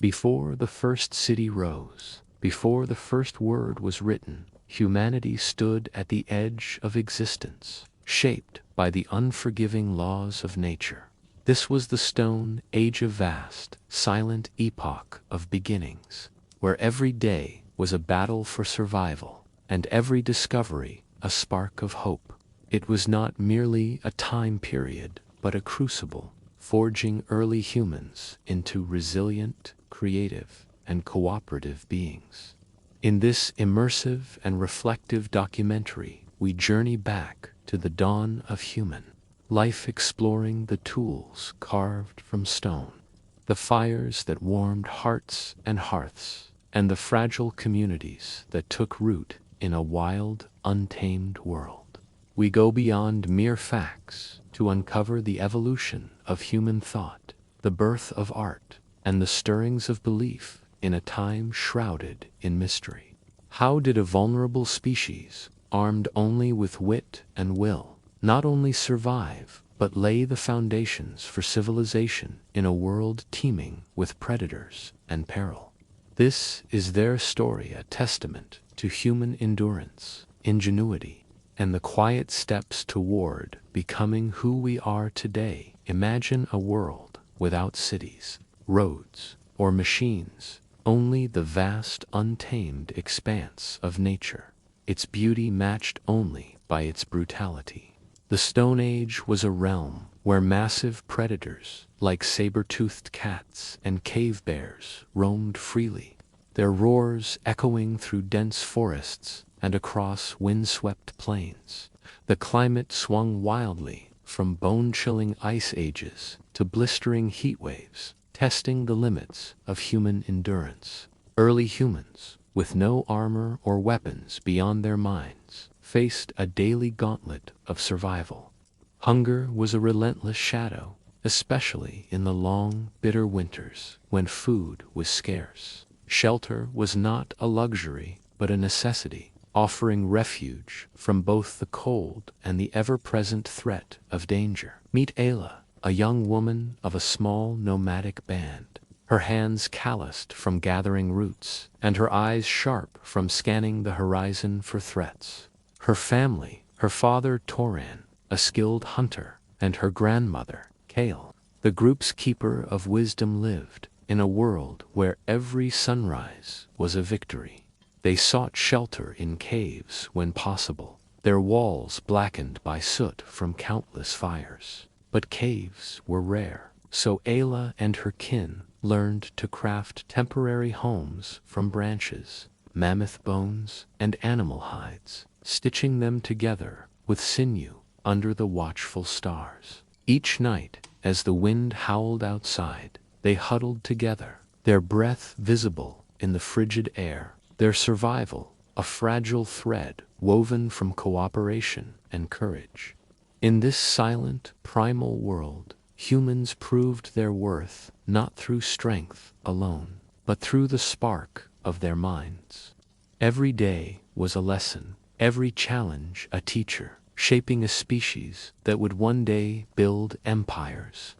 Before the first city rose, before the first word was written, humanity stood at the edge of existence, shaped by the unforgiving laws of nature. This was the Stone Age, a vast, silent epoch of beginnings, where every day was a battle for survival, and every discovery a spark of hope. It was not merely a time period, but a crucible, forging early humans into resilient, creative, and cooperative beings. In this immersive and reflective documentary, we journey back to the dawn of human life, exploring the tools carved from stone, the fires that warmed hearts and hearths, and the fragile communities that took root in a wild, untamed world. We go beyond mere facts to uncover the evolution of human thought, the birth of art, and the stirrings of belief in a time shrouded in mystery. How did a vulnerable species, armed only with wit and will, not only survive, but lay the foundations for civilization in a world teeming with predators and peril? This is their story, a testament to human endurance, ingenuity, and the quiet steps toward becoming who we are today. Imagine a world without cities, roads, or machines, only the vast, untamed expanse of nature, its beauty matched only by its brutality. The Stone Age was a realm where massive predators, like saber-toothed cats and cave bears, roamed freely, their roars echoing through dense forests and across wind-swept plains. The climate swung wildly, from bone-chilling ice ages to blistering heat waves, testing the limits of human endurance. Early humans, with no armor or weapons beyond their minds, faced a daily gauntlet of survival. Hunger was a relentless shadow, especially in the long, bitter winters when food was scarce. Shelter was not a luxury, but a necessity, offering refuge from both the cold and the ever-present threat of danger. Meet Ayla, a young woman of a small nomadic band, her hands calloused from gathering roots, and her eyes sharp from scanning the horizon for threats. Her family, her father Toran, a skilled hunter, and her grandmother, Kale, the group's keeper of wisdom, lived in a world where every sunrise was a victory. They sought shelter in caves when possible, their walls blackened by soot from countless fires. But caves were rare, so Ayla and her kin learned to craft temporary homes from branches, mammoth bones, and animal hides, stitching them together with sinew under the watchful stars. Each night, as the wind howled outside, they huddled together, their breath visible in the frigid air, their survival a fragile thread woven from cooperation and courage. In this silent, primal world, humans proved their worth not through strength alone, but through the spark of their minds. Every day was a lesson, every challenge a teacher, shaping a species that would one day build empires.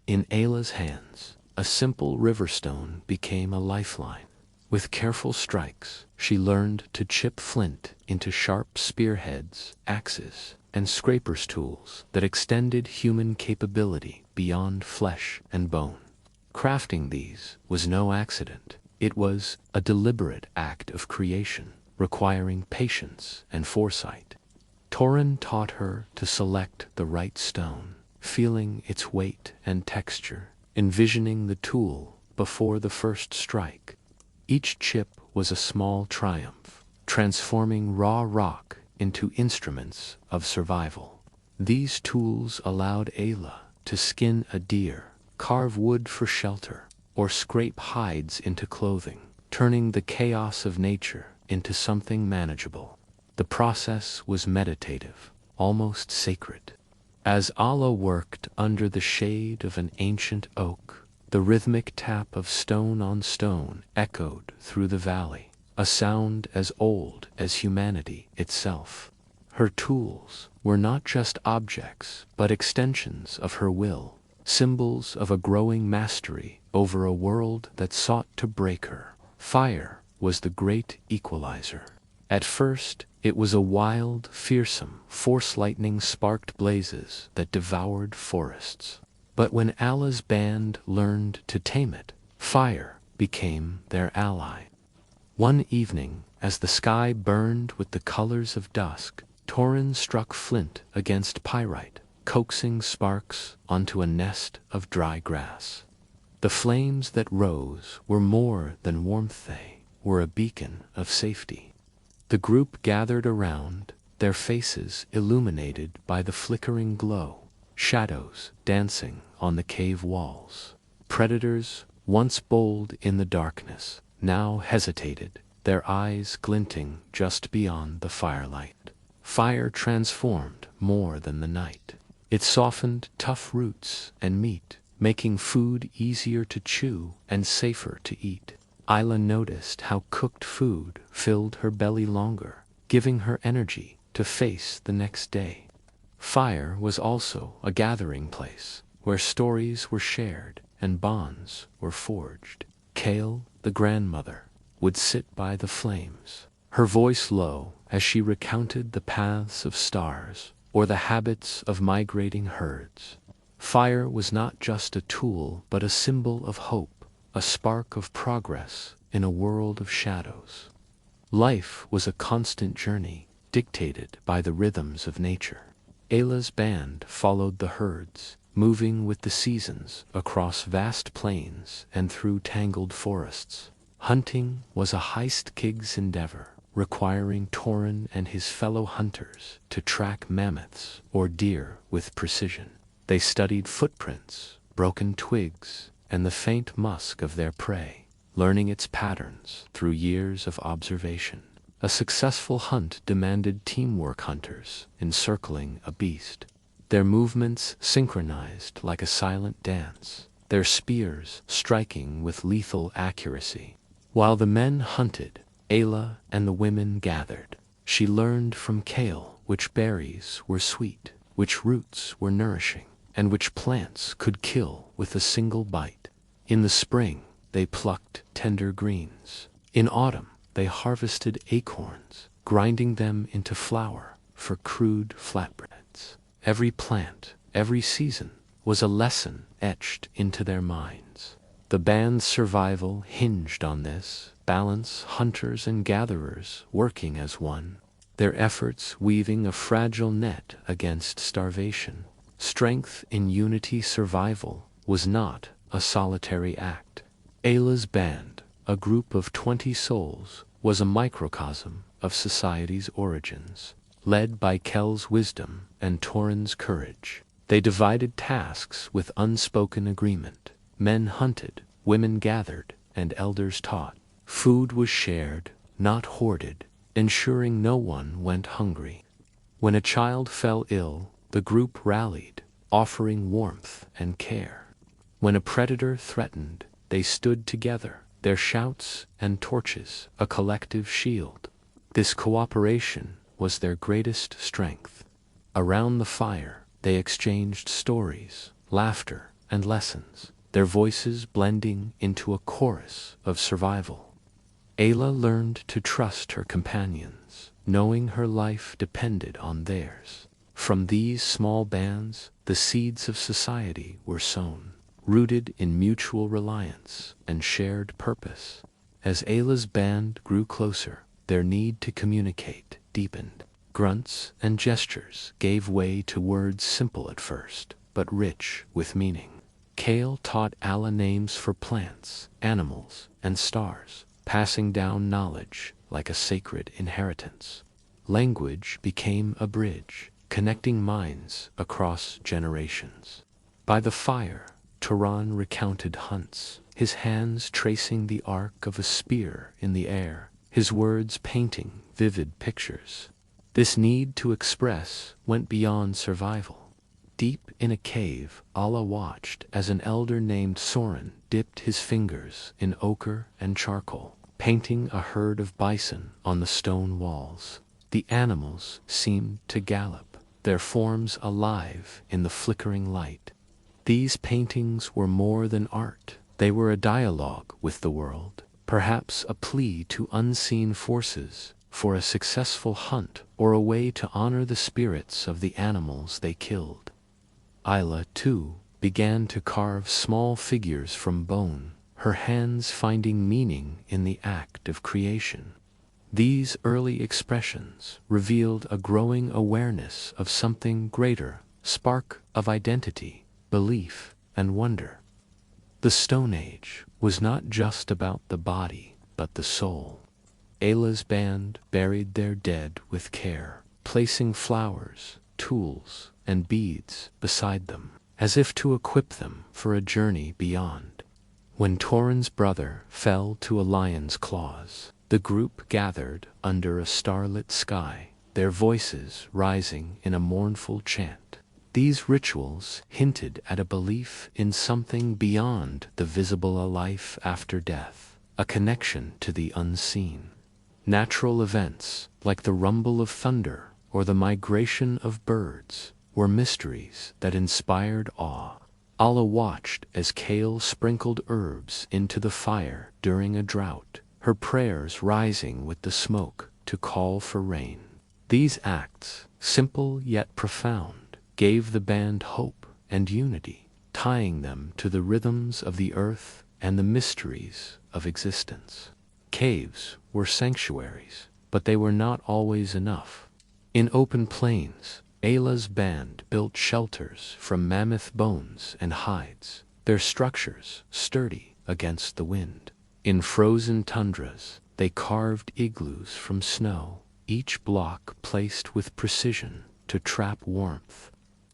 In Ayla's hands, a simple riverstone became a lifeline. With careful strikes, she learned to chip flint into sharp spearheads, axes, and scraper's tools that extended human capability beyond flesh and bone. Crafting these was no accident. It was a deliberate act of creation, requiring patience and foresight. Toran taught her to select the right stone, feeling its weight and texture, envisioning the tool before the first strike. Each chip was a small triumph, transforming raw rock into instruments of survival. These tools allowed Ayla to skin a deer, carve wood for shelter, or scrape hides into clothing, turning the chaos of nature into something manageable. The process was meditative, almost sacred. As Ayla worked under the shade of an ancient oak, the rhythmic tap of stone on stone echoed through the valley, a sound as old as humanity itself. Her tools were not just objects, but extensions of her will, symbols of a growing mastery over a world that sought to break her. Fire was the great equalizer. At first, it was a wild, fearsome force. Lightning sparked blazes that devoured forests. But when Allah's band learned to tame it, fire became their ally. One evening, as the sky burned with the colors of dusk, Torin struck flint against pyrite, coaxing sparks onto a nest of dry grass. The flames that rose were more than warmth, they were a beacon of safety. The group gathered around, their faces illuminated by the flickering glow, shadows dancing on the cave walls. Predators, once bold in the darkness, now hesitated, their eyes glinting just beyond the firelight. Fire transformed more than the night. It softened tough roots and meat, making food easier to chew and safer to eat. Isla noticed how cooked food filled her belly longer, giving her energy to face the next day. Fire was also a gathering place, where stories were shared and bonds were forged. Kale, the grandmother, would sit by the flames, her voice low as she recounted the paths of stars or the habits of migrating herds. Fire was not just a tool but a symbol of hope, a spark of progress in a world of shadows. Life was a constant journey, dictated by the rhythms of nature. Ayla's band followed the herds, moving with the seasons across vast plains and through tangled forests. Hunting was a high-stakes endeavor, requiring Torin and his fellow hunters to track mammoths or deer with precision. They studied footprints, broken twigs, and the faint musk of their prey, learning its patterns through years of observation. A successful hunt demanded teamwork, hunters encircling a beast, their movements synchronized like a silent dance, their spears striking with lethal accuracy. While the men hunted, Ayla and the women gathered. She learned from Kale which berries were sweet, which roots were nourishing, and which plants could kill with a single bite. In the spring, they plucked tender greens. In autumn, they harvested acorns, grinding them into flour for crude flatbreads. Every plant, every season, was a lesson etched into their minds. The band's survival hinged on this balance, hunters and gatherers working as one, their efforts weaving a fragile net against starvation. Strength in unity. Survival was not a solitary act. Ayla's band, a group of 20 souls, was a microcosm of society's origins. Led by Kel's wisdom and Torin's courage, they divided tasks with unspoken agreement. Men hunted, women gathered, and elders taught. Food was shared, not hoarded, ensuring no one went hungry. When a child fell ill, the group rallied, offering warmth and care. When a predator threatened, they stood together, their shouts and torches a collective shield. This cooperation was their greatest strength. Around the fire, they exchanged stories, laughter, and lessons, their voices blending into a chorus of survival. Ayla learned to trust her companions, knowing her life depended on theirs. From these small bands, the seeds of society were sown, rooted in mutual reliance and shared purpose. As Ayla's band grew closer, their need to communicate deepened. Grunts and gestures gave way to words simple at first, but rich with meaning. Kale taught Alla names for plants, animals, and stars, passing down knowledge like a sacred inheritance. Language became a bridge, connecting minds across generations. By the fire, Turan recounted hunts, his hands tracing the arc of a spear in the air, his words painting vivid pictures. This need to express went beyond survival. Deep in a cave, Allah watched as an elder named Soren dipped his fingers in ochre and charcoal, painting a herd of bison on the stone walls. The animals seemed to gallop, their forms alive in the flickering light. These paintings were more than art. They were a dialogue with the world, perhaps a plea to unseen forces for a successful hunt or a way to honor the spirits of the animals they killed. Isla, too, began to carve small figures from bone, her hands finding meaning in the act of creation. These early expressions revealed a growing awareness of something greater, spark of identity, belief, and wonder. The Stone Age was not just about the body, but the soul. Ayla's band buried their dead with care, placing flowers, tools, and beads beside them, as if to equip them for a journey beyond. When Torin's brother fell to a lion's claws, the group gathered under a starlit sky, their voices rising in a mournful chant. These rituals hinted at a belief in something beyond the visible, a life after death, a connection to the unseen. Natural events, like the rumble of thunder or the migration of birds, were mysteries that inspired awe. Allah watched as Kale sprinkled herbs into the fire during a drought, her prayers rising with the smoke to call for rain. These acts, simple yet profound, gave the band hope and unity, tying them to the rhythms of the earth and the mysteries of existence. Caves were sanctuaries, but they were not always enough. In open plains, Ayla's band built shelters from mammoth bones and hides, their structures sturdy against the wind. In frozen tundras, they carved igloos from snow, each block placed with precision to trap warmth.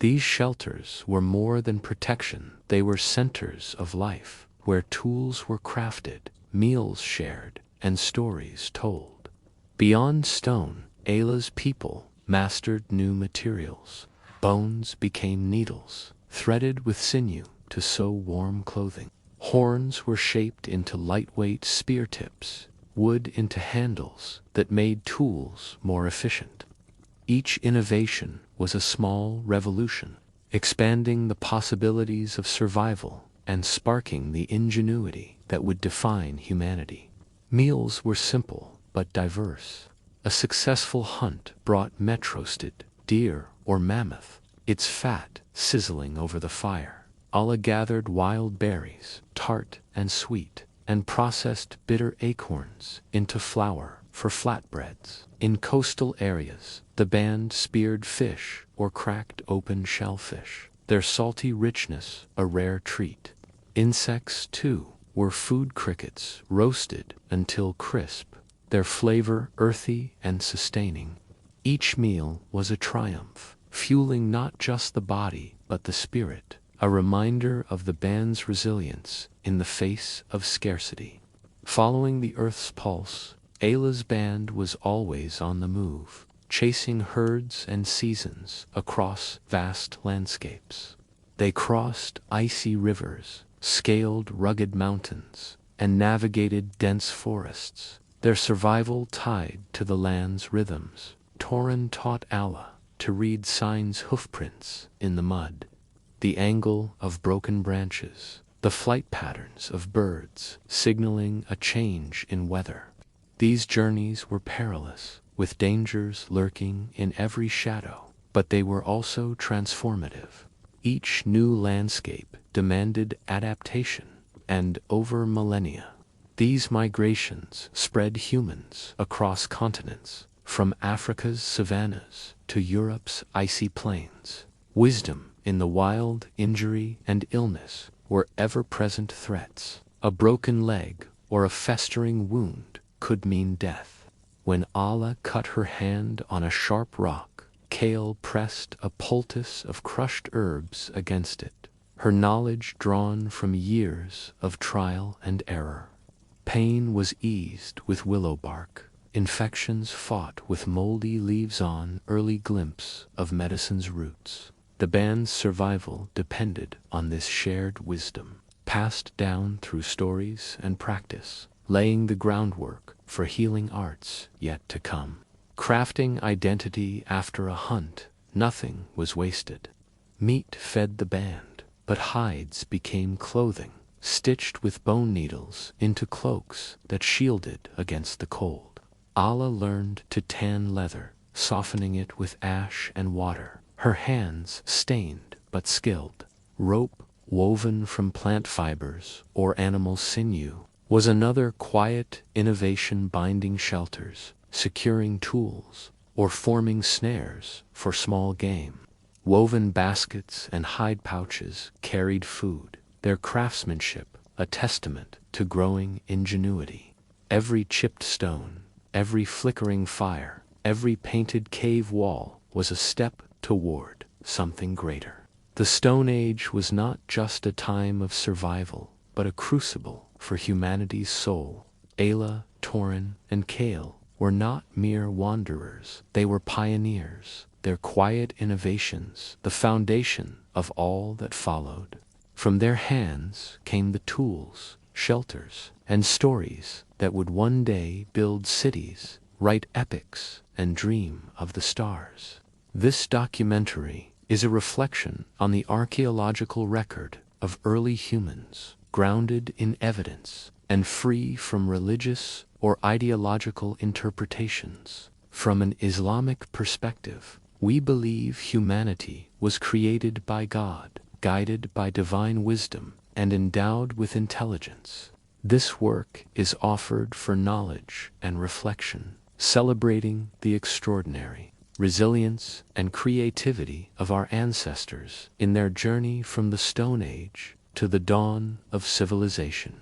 These shelters were more than protection, they were centers of life, where tools were crafted, meals shared, and stories told. Beyond stone, Ayla's people mastered new materials. Bones became needles, threaded with sinew to sew warm clothing. Horns were shaped into lightweight spear tips, wood into handles that made tools more efficient. Each innovation was a small revolution, expanding the possibilities of survival and sparking the ingenuity that would define humanity. Meals were simple but diverse. A successful hunt brought meat-roasted deer or mammoth, its fat sizzling over the fire. Allah gathered wild berries, tart and sweet, and processed bitter acorns into flour for flatbreads. In coastal areas, the band speared fish or cracked open shellfish, their salty richness a rare treat. Insects, too, were food. Crickets roasted until crisp, their flavor earthy and sustaining. Each meal was a triumph, fueling not just the body but the spirit, a reminder of the band's resilience in the face of scarcity. Following the earth's pulse, Ayla's band was always on the move, chasing herds and seasons across vast landscapes. They crossed icy rivers, scaled rugged mountains, and navigated dense forests, their survival tied to the land's rhythms. Torin taught Allah to read signs, hoofprints in the mud, the angle of broken branches, the flight patterns of birds signaling a change in weather. These journeys were perilous, with dangers lurking in every shadow, but they were also transformative. Each new landscape demanded adaptation, and over millennia, these migrations spread humans across continents, from Africa's savannas to Europe's icy plains. Wisdom in the wild, injury and illness were ever-present threats. A broken leg or a festering wound could mean death. When Allah cut her hand on a sharp rock, Kale pressed a poultice of crushed herbs against it, her knowledge drawn from years of trial and error. Pain was eased with willow bark, infections fought with moldy leaves, on early glimpse of medicine's roots. The band's survival depended on this shared wisdom, passed down through stories and practice, laying the groundwork for healing arts yet to come. Crafting identity after a hunt, nothing was wasted. Meat fed the band, but hides became clothing, stitched with bone needles into cloaks that shielded against the cold. Allah learned to tan leather, softening it with ash and water, her hands stained but skilled. Rope, woven from plant fibers or animal sinew, was another quiet innovation, binding shelters, securing tools, or forming snares for small game. Woven baskets and hide pouches carried food, their craftsmanship a testament to growing ingenuity. Every chipped stone, every flickering fire, every painted cave wall was a step toward something greater. The Stone Age was not just a time of survival, but a crucible for humanity's soul. Ayla, Torin, and Kale were not mere wanderers, they were pioneers, their quiet innovations the foundation of all that followed. From their hands came the tools, shelters, and stories that would one day build cities, write epics, and dream of the stars. This documentary is a reflection on the archaeological record of early humans, grounded in evidence and free from religious or ideological interpretations. From an Islamic perspective, we believe humanity was created by God, guided by divine wisdom, and endowed with intelligence. This work is offered for knowledge and reflection, celebrating the extraordinary resilience and creativity of our ancestors in their journey from the Stone Age to the dawn of civilization.